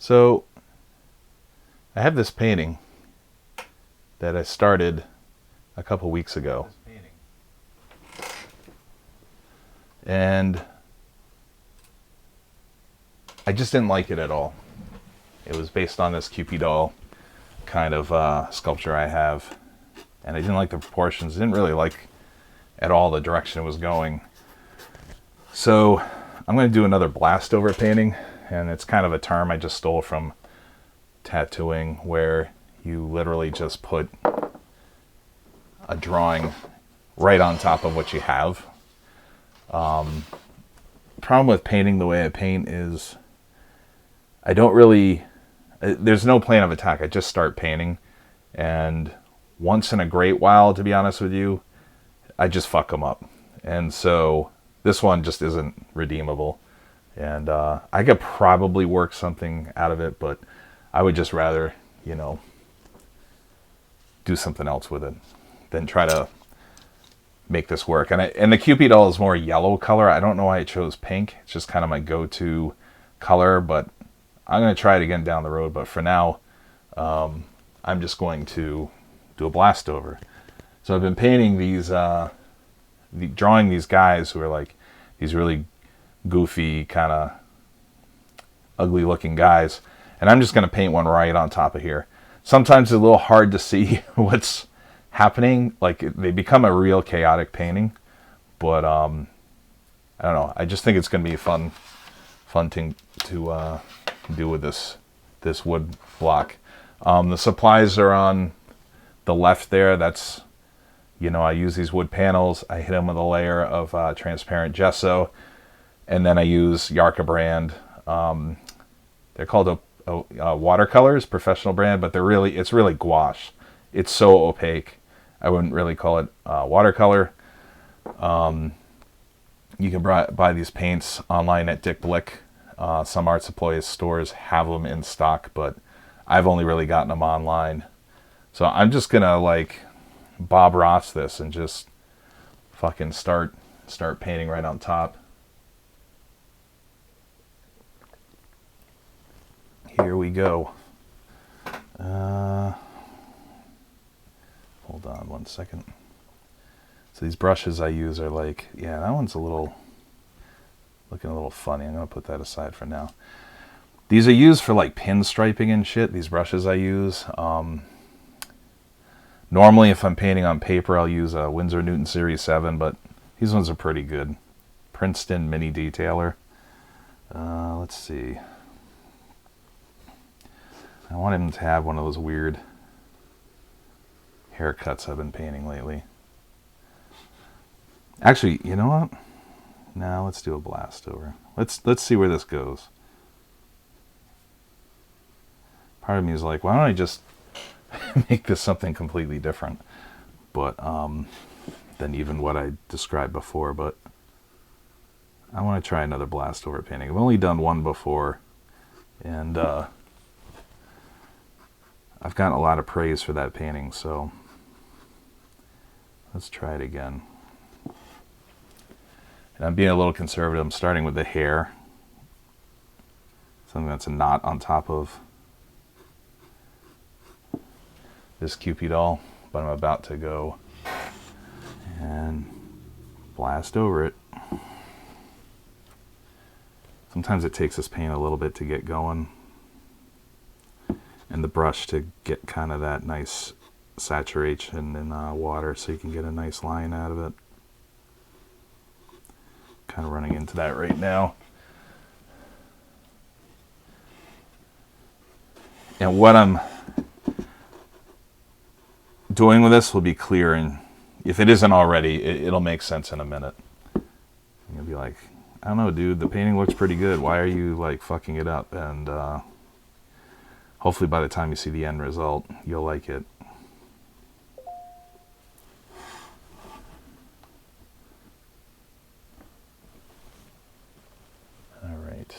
So I have this painting that I started a couple weeks ago. And I just didn't like it at all. It was based on this Cupid doll kind of sculpture I have. And I didn't like the proportions. Didn't really like at all the direction it was going. So I'm going to do another blast over painting. And it's kind of a term I just stole from tattooing, where you literally just put a drawing right on top of what you have. Problem with painting the way I paint is I don't really, there's no plan of attack. I just start painting, and once in a great while, to be honest with you, I just fuck them up. And so this one just isn't redeemable. And I could probably work something out of it, but I would just rather, do something else with it than try to make this work. And the Cupid doll is more yellow color. I don't know why I chose pink. It's just kind of my go-to color, but I'm going to try it again down the road. But for now, I'm just going to do a blast over. So I've been painting these, drawing these guys who are like these really goofy, kind of ugly looking guys. And I'm just going to paint one right on top of here. Sometimes it's a little hard to see what's happening. Like, they become a real chaotic painting. But I don't know. I just think it's going to be a fun thing to do with this wood block. The supplies are on the left there. That's, I use these wood panels. I hit them with a layer of transparent gesso. And then I use Yarka brand. They're called watercolors, professional brand, but it's really gouache. It's so opaque. I wouldn't really call it watercolor. You can buy these paints online at Dick Blick. Some art supply stores have them in stock, but I've only really gotten them online. So I'm just gonna Bob Ross this and just fucking start painting right on top. Here we go. Hold on one second. So these brushes I use are that one's looking a little funny. I'm going to put that aside for now. These are used for pinstriping and shit, these brushes I use. Normally if I'm painting on paper, I'll use a Winsor Newton Series 7, but these ones are pretty good. Princeton Mini Detailer. Let's see. I want him to have one of those weird haircuts I've been painting lately. Actually, you know what? Now let's do a blast over. Let's see where this goes. Part of me is like, why don't I just make this something completely different, but than even what I described before. But I want to try another blast over painting. I've only done one before, and I've gotten a lot of praise for that painting, so let's try it again. And I'm being a little conservative. I'm starting with the hair. Something that's a knot on top of this Cupid doll. But I'm about to go and blast over it. Sometimes it takes this paint a little bit to get going. And the brush to get kind of that nice saturation in water so you can get a nice line out of it. Kind of running into that right now. And what I'm doing with this will be clear, and if it isn't already, it'll make sense in a minute. You'll be like, I don't know, dude, the painting looks pretty good. Why are you fucking it up? And hopefully by the time you see the end result, you'll like it. All right.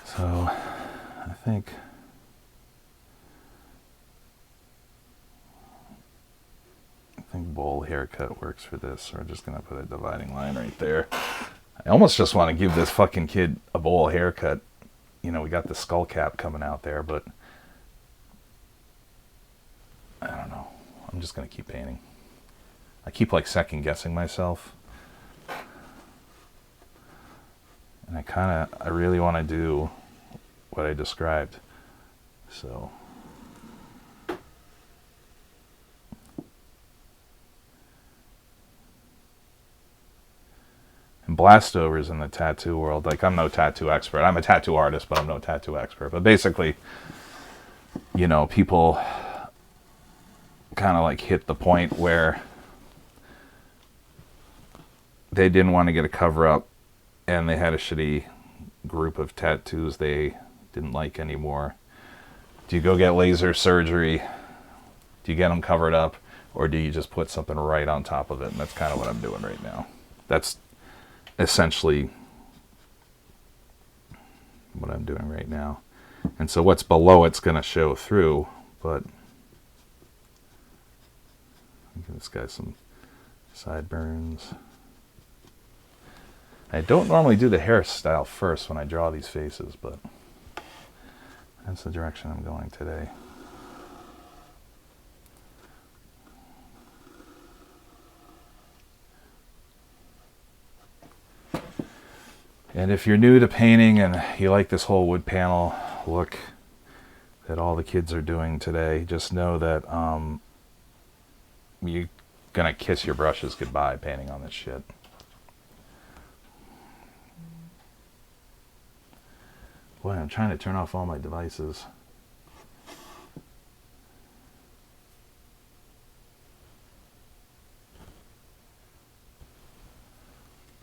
So I think haircut works for this. So we're just going to put a dividing line right there. I almost just want to give this fucking kid a bowl haircut. You know, we got the skull cap coming out there, but I don't know. I'm just going to keep painting. I keep like second guessing myself. And I really want to do what I described. So and Blastovers in the tattoo world, like I'm no tattoo expert. I'm a tattoo artist, but I'm no tattoo expert. But basically, you know, people kind of like hit the point where they didn't want to get a cover up and they had a shitty group of tattoos they didn't like anymore. Do you go get laser surgery? Do you get them covered up? Or do you just put something right on top of it? And that's kind of what I'm doing right now. That's essentially what I'm doing right now. And so what's below it's going to show through, but give this guy some sideburns. I don't normally do the hairstyle first when I draw these faces, but that's the direction I'm going today. And if you're new to painting and you like this whole wood panel look that all the kids are doing today, just know that you're gonna kiss your brushes goodbye painting on this shit. Boy, I'm trying to turn off all my devices.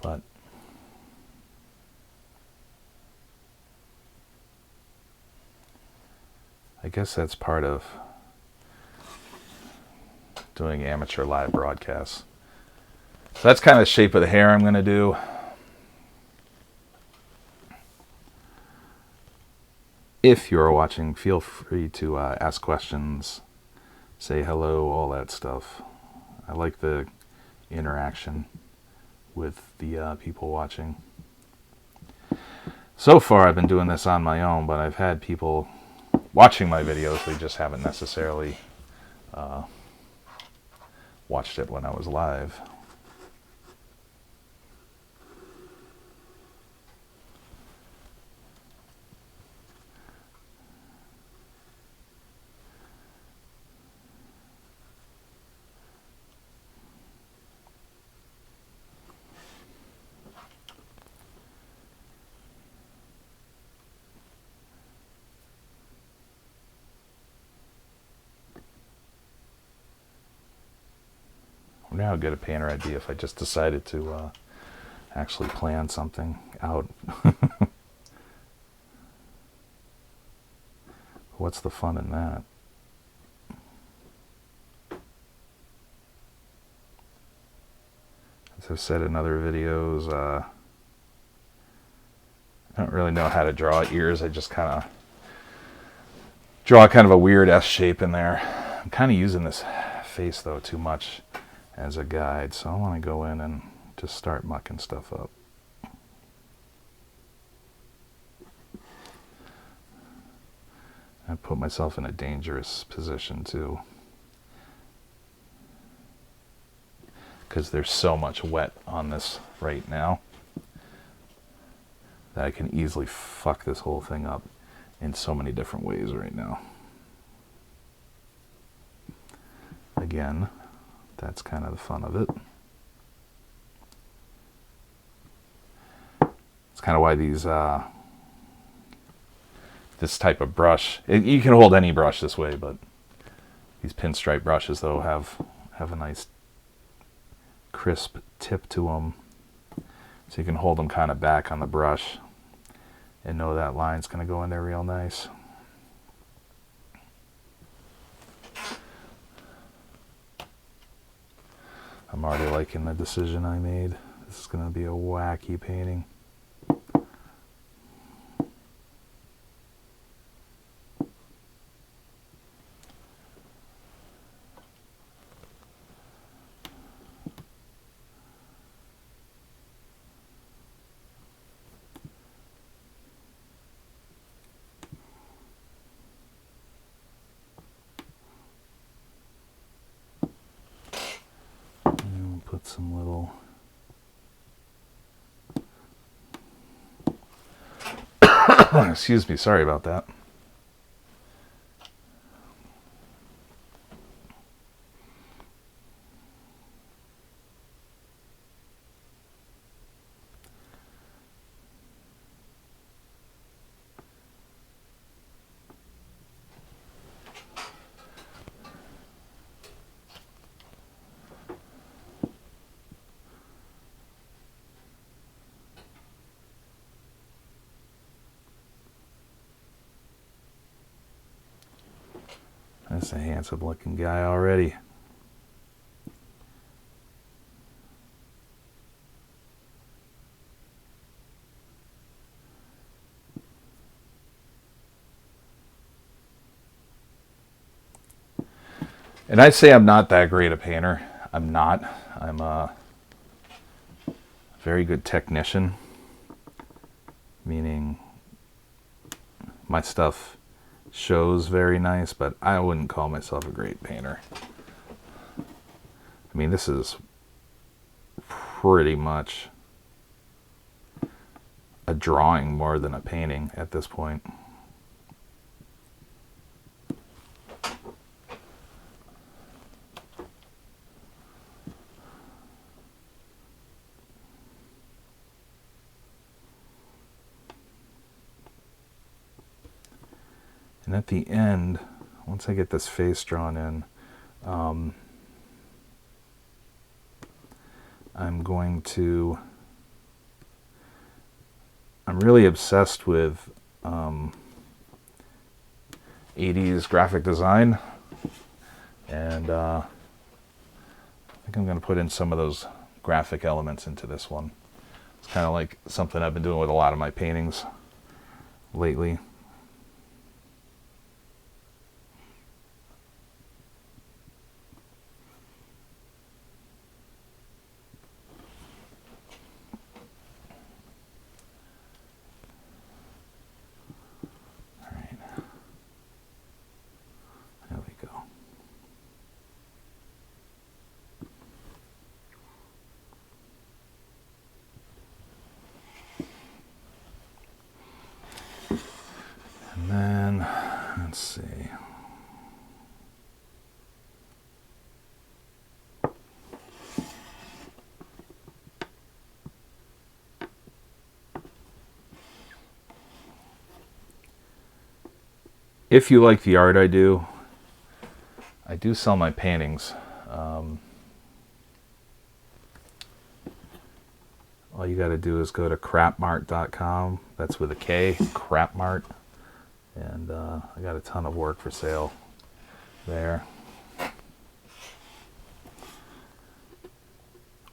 But I guess that's part of doing amateur live broadcasts. So that's kind of the shape of the hair I'm going to do. If you're watching, feel free to ask questions, say hello, all that stuff. I like the interaction with the people watching. So far I've been doing this on my own, but I've had people watching my videos. They just haven't necessarily watched it when I was live. I wonder how good a painter I'd be if I just decided to actually plan something out. What's the fun in that? As I've said in other videos, I don't really know how to draw ears. I just kind of draw kind of a weird S shape in there. I'm kind of using this face though too much as a guide, so I want to go in and just start mucking stuff up. I put myself in a dangerous position too, because there's so much wet on this right now that I can easily fuck this whole thing up in so many different ways right now. Again, that's kind of the fun of it. It's kind of why these this type of brush, you can hold any brush this way, but these pinstripe brushes though have a nice crisp tip to them, so you can hold them kind of back on the brush and know that line's going to go in there real nice. I'm already liking the decision I made. This is going to be a wacky painting. put some little excuse me, sorry about that. That's a handsome looking guy already. And I'd say I'm not that great a painter. I'm not. I'm a very good technician, meaning my stuff shows very nice, but I wouldn't call myself a great painter. I mean, this is pretty much a drawing more than a painting at this point. And at the end, once I get this face drawn in, I'm really obsessed with 80s graphic design, and I think I'm going to put in some of those graphic elements into this one. It's kind of like something I've been doing with a lot of my paintings lately. And then, let's see. If you like the art I do sell my paintings. All you got to do is go to crapmart.com. That's with a K, Crapmart. And I got a ton of work for sale there.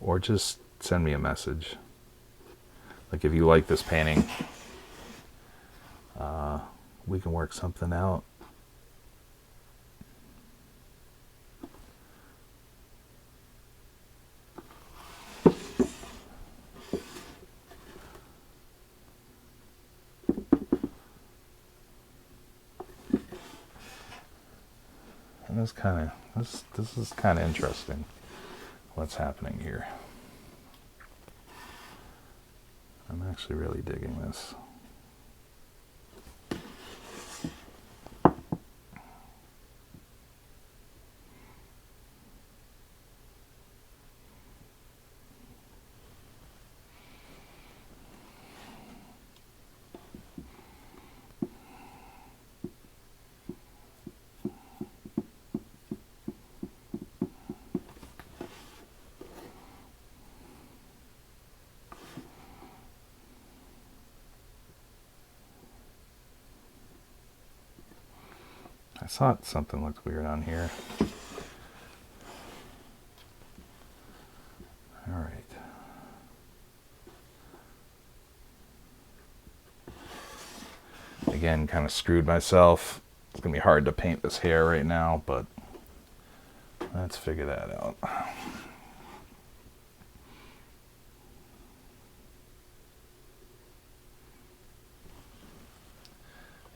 Or just send me a message. Like, if you like this painting, we can work something out. And this is kind of interesting, what's happening here. I'm actually really digging this. I thought something looked weird on here. All right. Again, kind of screwed myself. It's going to be hard to paint this hair right now, but let's figure that out.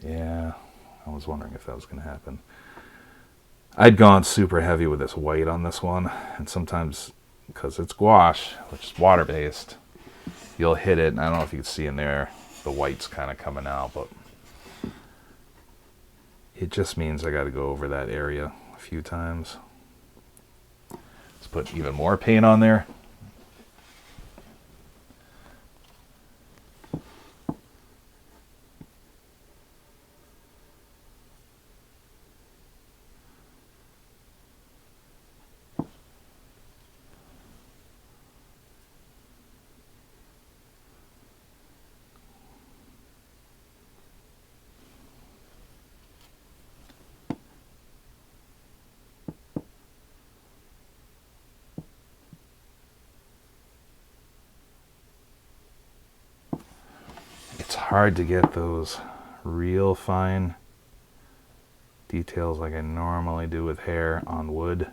Yeah, I was wondering if that was going to happen. I'd gone super heavy with this white on this one, and sometimes because it's gouache, which is water-based, you'll hit it, and I don't know if you can see in there, the white's kind of coming out, but it just means I got to go over that area a few times. Let's put even more paint on there. It's hard to get those real fine details like I normally do with hair on wood.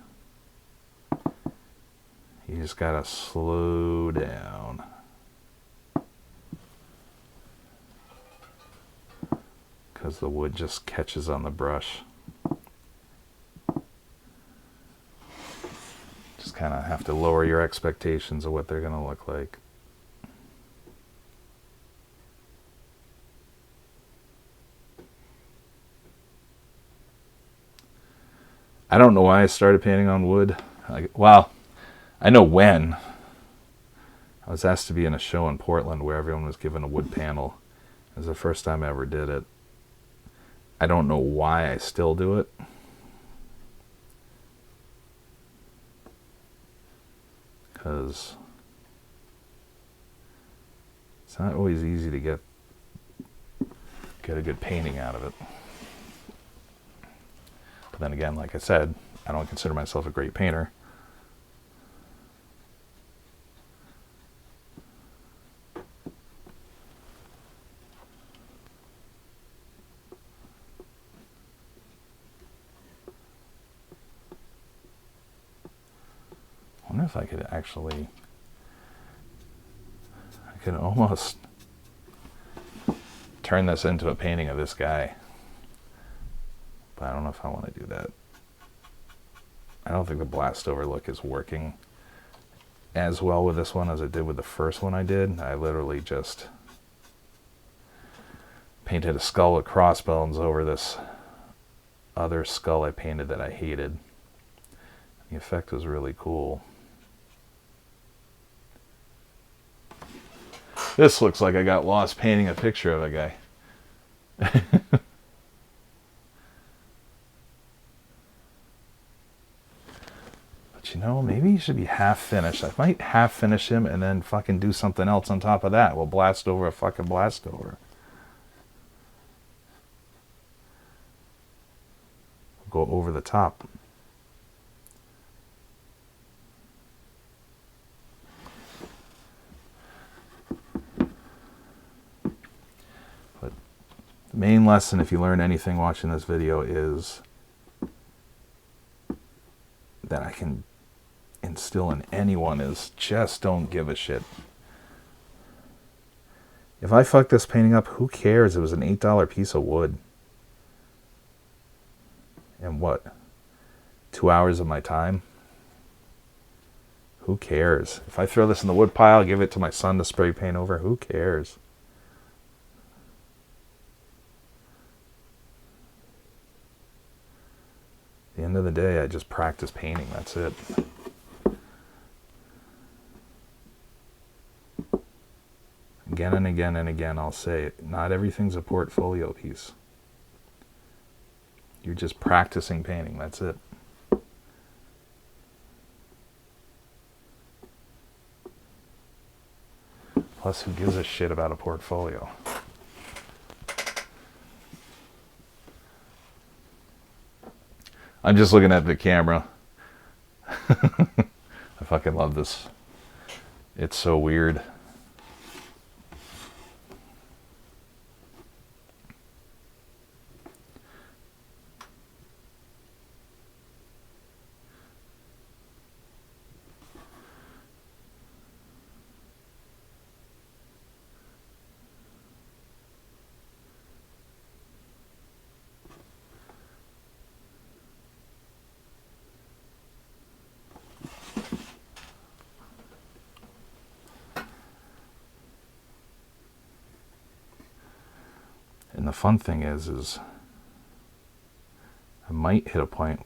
You just gotta slow down. Because the wood just catches on the brush. Just kind of have to lower your expectations of what they're gonna look like. I don't know why I started painting on wood. Well, I know when. I was asked to be in a show in Portland where everyone was given a wood panel. It was the first time I ever did it. I don't know why I still do it. Because it's not always easy to get a good painting out of it. But then again, like I said, I don't consider myself a great painter. I wonder if I could actually, I could almost turn this into a painting of this guy. But I don't know if I want to do that. I don't think the blast over look is working as well with this one as it did with the first one I did. I literally just painted a skull with crossbones over this other skull I painted that I hated. The effect was really cool. This looks like I got lost painting a picture of a guy. But you know, maybe he should be half finished. I might half finish him and then fucking do something else on top of that. We'll blast over a fucking blast over. Go over the top. But the main lesson, if you learn anything watching this video, is that I can instill in anyone is just don't give a shit. If I fuck this painting up, who cares? It was an $8 piece of wood. And what? 2 hours of my time? Who cares? If I throw this in the wood pile, give it to my son to spray paint over, who cares? At the end of the day, I just practice painting, that's it. Again and again and again, I'll say it. Not everything's a portfolio piece. You're just practicing painting, that's it. Plus, who gives a shit about a portfolio? I'm just looking at the camera. I fucking love this. It's so weird. And the fun thing is I might hit a point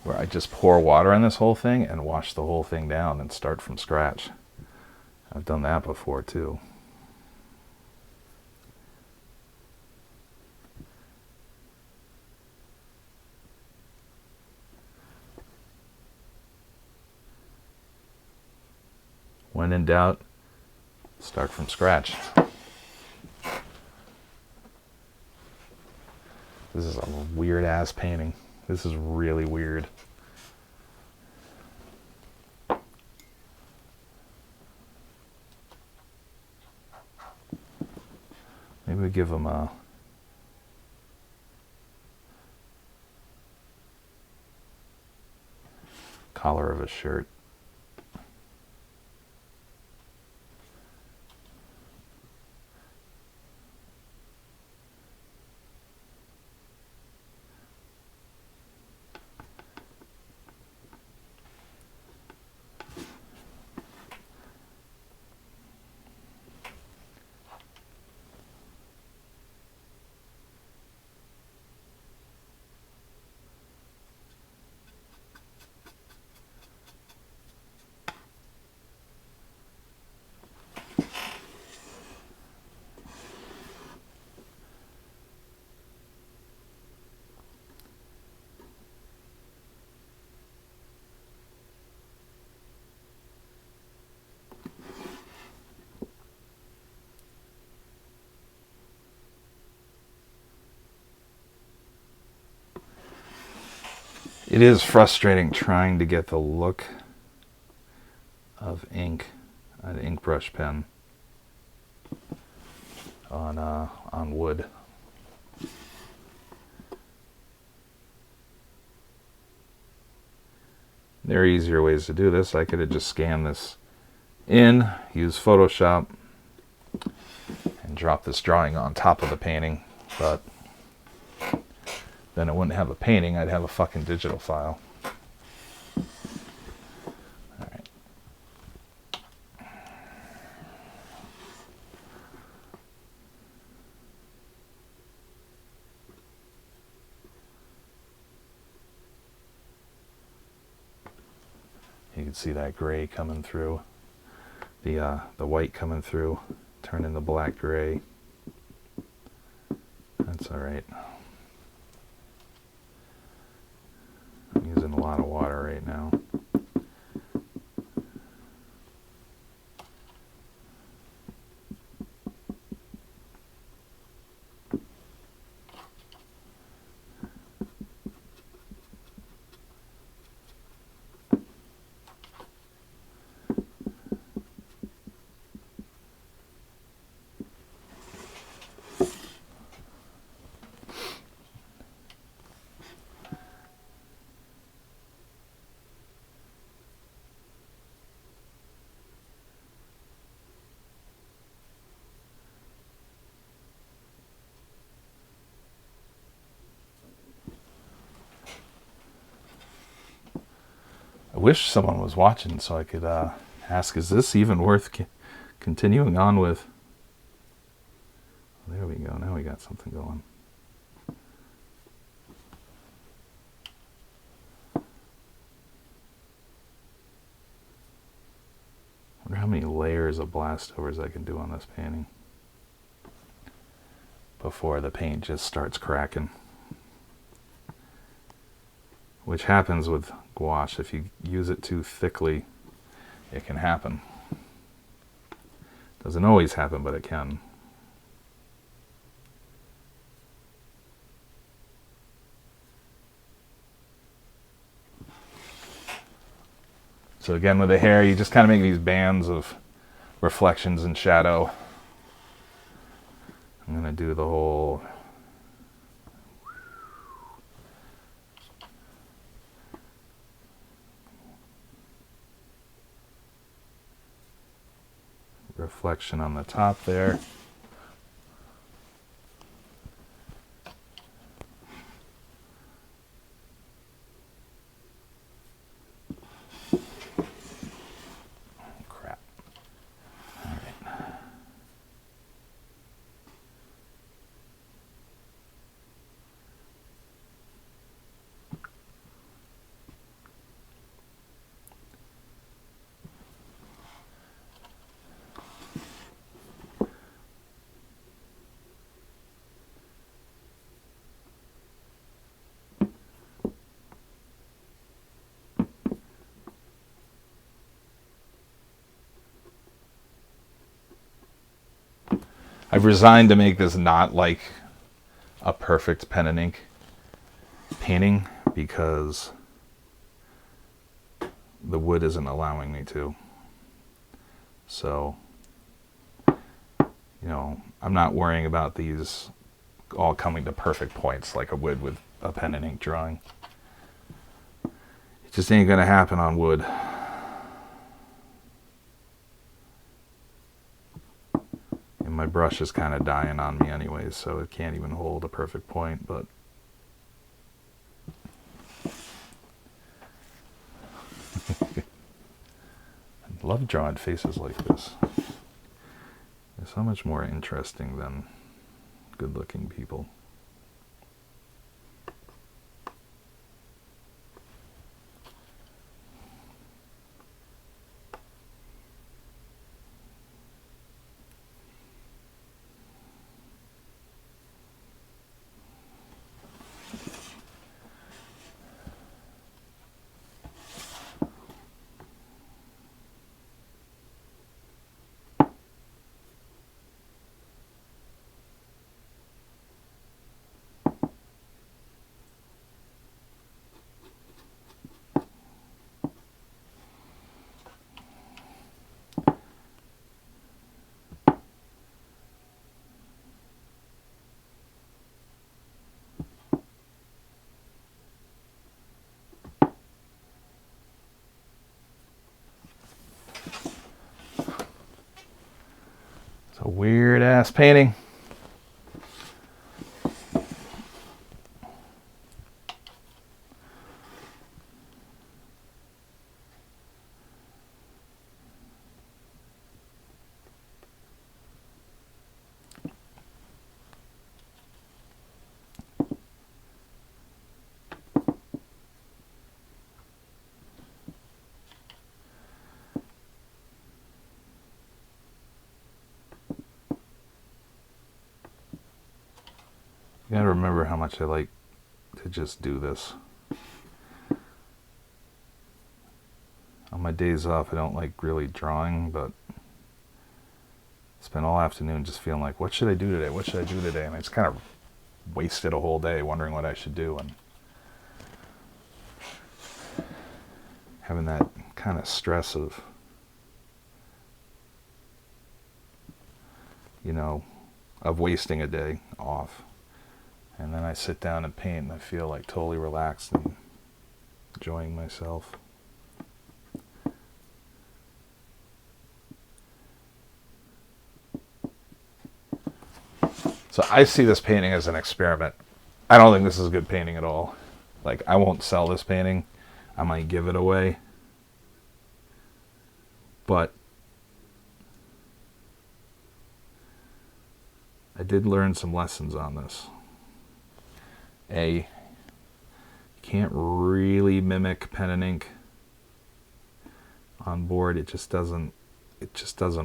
where I just pour water on this whole thing and wash the whole thing down and start from scratch. I've done that before too. When in doubt, start from scratch. This is a weird ass painting. This is really weird. Maybe we give him a collar of a shirt. It is frustrating trying to get the look of ink, an ink brush pen on wood. There are easier ways to do this. I could have just scanned this in, use Photoshop, and drop this drawing on top of the painting, but then it wouldn't have a painting, I'd have a fucking digital file. Alright. You can see that gray coming through, the white coming through, turning the black gray. That's alright. I'm using a lot of water right now. I wish someone was watching so I could ask, is this even worth continuing on with? There we go. Now we got something going. I wonder how many layers of Blastovers I can do on this painting before the paint just starts cracking. Which happens with gouache. If you use it too thickly, it can happen. Doesn't always happen, but it can. So again, with the hair, you just kind of make these bands of reflections and shadow. I'm going to do the whole reflection on the top there. Crap. All right. I've resigned to make this not like a perfect pen and ink painting because the wood isn't allowing me to. So, you know, I'm not worrying about these all coming to perfect points like I would with a pen and ink drawing. It just ain't gonna happen on wood. And my brush is kind of dying on me anyways, so it can't even hold a perfect point, but I love drawing faces like this. They're so much more interesting than good-looking people. It's a weird ass painting. You gotta remember how much I like to just do this. On my days off, I don't like really drawing, but I spend all afternoon just feeling like, what should I do today? What should I do today? And I just kind of wasted a whole day wondering what I should do, and having that kind of stress of, you know, of wasting a day off. And then I sit down and paint and I feel like totally relaxed and enjoying myself. So I see this painting as an experiment. I don't think this is a good painting at all. Like, I won't sell this painting. I might give it away. But I did learn some lessons on this. You can't really mimic pen and ink on board. It just doesn't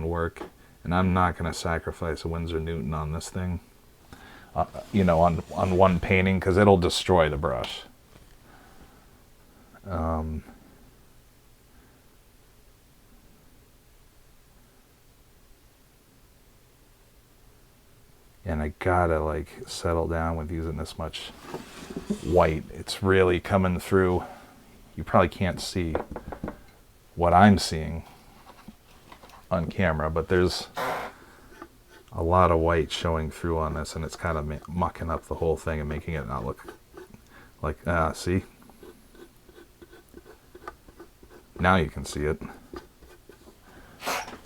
work. And I'm not going to sacrifice a Winsor Newton on this thing. You know, on one painting, because it'll destroy the brush. And I gotta like settle down with using this much white. It's really coming through. You probably can't see what I'm seeing on camera, but there's a lot of white showing through on this, and it's kind of mucking up the whole thing and making it not look like, see? Now you can see it.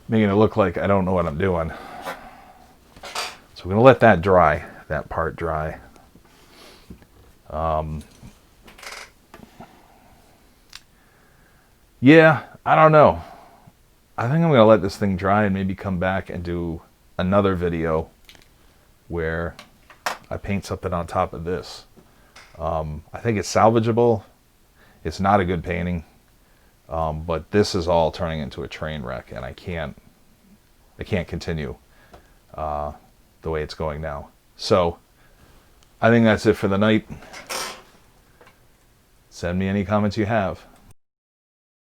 Making it look like I don't know what I'm doing. So we're going to let that dry, that part dry. Yeah, I don't know. I think I'm going to let this thing dry and maybe come back and do another video where I paint something on top of this. I think it's salvageable. It's not a good painting, but this is all turning into a train wreck, and I can't continue the way it's going now. So I think that's it for the night. Send me any comments you have.